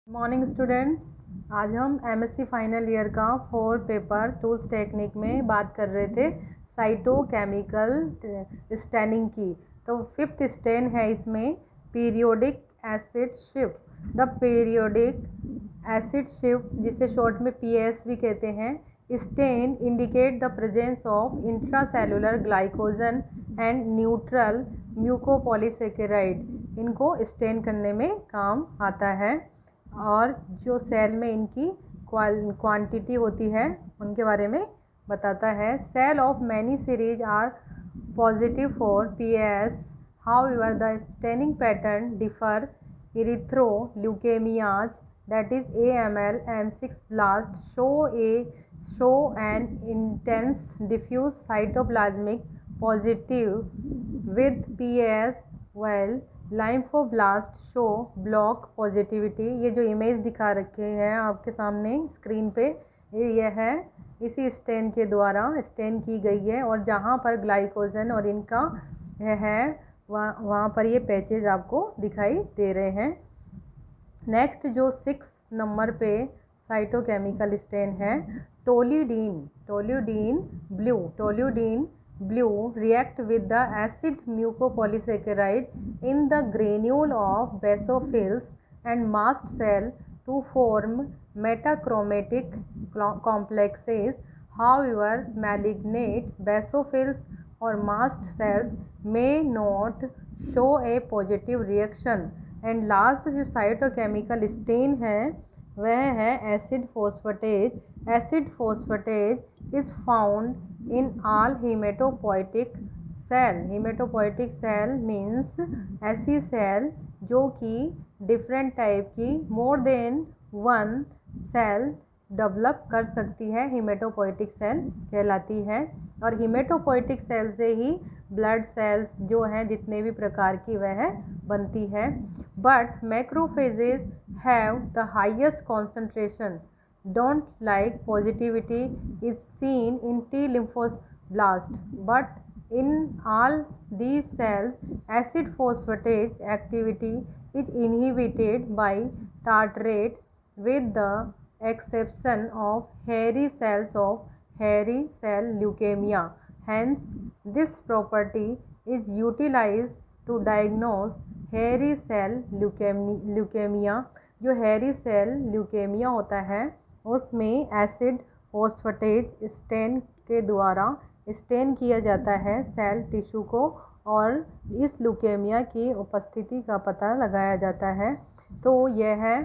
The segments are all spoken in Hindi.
मॉर्निंग स्टूडेंट्स, आज हम एमएससी फाइनल ईयर का 4 पेपर टूल्स टेक्निक में बात कर रहे थे साइटोकेमिकल स्टेनिंग की। तो फिफ्थ स्टेन है इसमें periodic acid shift. The periodic acid shift, जिसे शॉर्ट में पीएस भी कहते हैं, stain indicate the presence of intracellular glycogen and neutral mucopolysaccharide. इनको स्टेन करने में काम आता है और जो सेल में इनकी क्वांटिटी होती है उनके बारे में बताता है। Cell of many series are positive for PS, however the staining pattern differ. erythroleukemias, that is AML, M6 blast show an intense diffuse cytoplasmic positive with PS, while lymphoblast show block positivity. ये जो इमेज दिखा रखे हैं आपके सामने स्क्रीन पे, ये है इसी स्टेन के द्वारा स्टेन की गई है, और जहाँ पर ग्लाइकोजन और इनका है वहाँ पर ये पैचेज आपको दिखाई दे रहे हैं। नेक्स्ट जो 6 नंबर पे साइटोकेमिकल स्टेन है टोल्यूडीन blue react with the acid mucopolysaccharide in the granule of basophils and mast cell to form metachromatic complexes. However, malignant basophils or mast cells may not show a positive reaction. And last जो साइटोकेमिकल स्टेन है वह है acid phosphatase. Acid phosphatase is found in all haematopoietic cell. Haematopoietic cell means ऐसी सेल जो कि डिफरेंट टाइप की more than one cell develop कर सकती है, हीमेटोपोइटिक सेल कहलाती है। और हीमेटोपोइटिक सेल से ही ब्लड सेल्स जो हैं जितने भी प्रकार की वह बनती है। But macrophages have the highest concentration. Don't like positivity is seen in T lymphoblast, but in all these cells acid फोस्फेटेज activity is inhibited by tartrate with the exception of hairy cells of hairy cell leukemia. Hence, this property is utilized to diagnose hairy cell leukemia. जो hairy cell leukemia होता है उसमें एसिड फोस्फेटेज स्टेन के द्वारा स्टेन किया जाता है सेल टिश्यू को, और इस ल्यूकेमिया की उपस्थिति का पता लगाया जाता है। तो यह है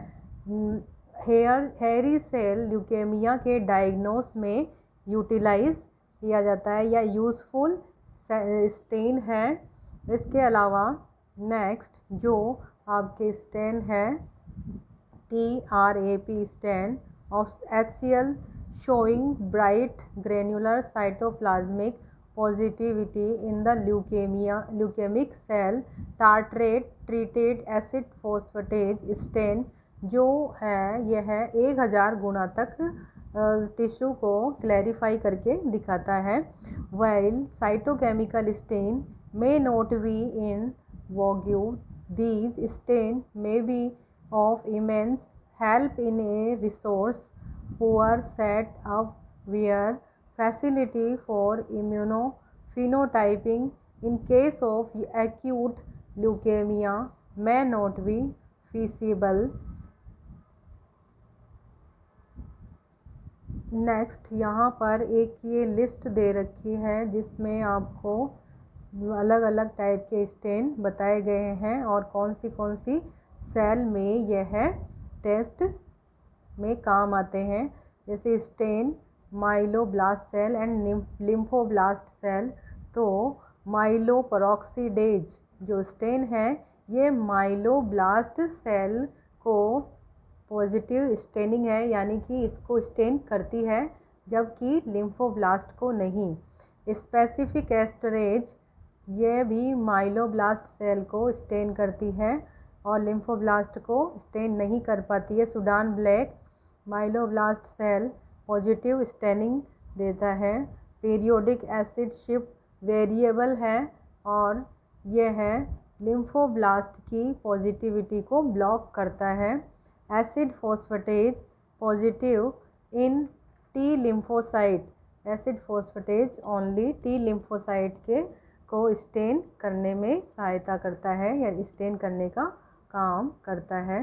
हेयरी सेल ल्यूकेमिया के डायग्नोस में यूटिलाइज किया जाता है या यूज़फुल स्टेन है। इसके अलावा नेक्स्ट जो आपके स्टेन है TRAP stain of HCl showing bright granular cytoplasmic positivity in the leukemic cell tartrate treated acid phosphatase stain जो है यह 1000 गुना तक टिश्यू को क्लैरिफाई करके दिखाता है। While cytochemical stain may not be in vogue, these stain may be of immense help in a resource poor set up where facility for immunophenotyping in case of acute leukaemia may not be feasible. Next यहाँ पर एक ये लिस्ट दे रखी है जिसमें आपको अलग अलग टाइप के स्टेन बताए गए हैं और कौन सी सेल में यह टेस्ट में काम आते हैं। जैसे stain myeloblast cell and lymphoblast cell. तो माइलोपेरोक्सीडेज जो स्टेन है ये माइलोब्लास्ट सेल को पॉजिटिव स्टेनिंग है, यानी कि इसको स्टेन करती है, जबकि लिम्फोब्लास्ट को नहीं। स्पेसिफिक एस्टरेज ये भी माइलोब्लास्ट सेल को स्टेन करती है और लिम्फोब्लास्ट को स्टेन नहीं कर पाती है। Sudan black myeloblast cell positive staining देता है। पीरियोडिक एसिड शिफ्ट वेरिएबल है और यह है लिम्फोब्लास्ट की पॉजिटिविटी को ब्लॉक करता है। Acid phosphatase positive in T lymphocyte. Acid phosphatase only T lymphocyte के को स्टेन करने में सहायता करता है या स्टेन करने का काम करता है।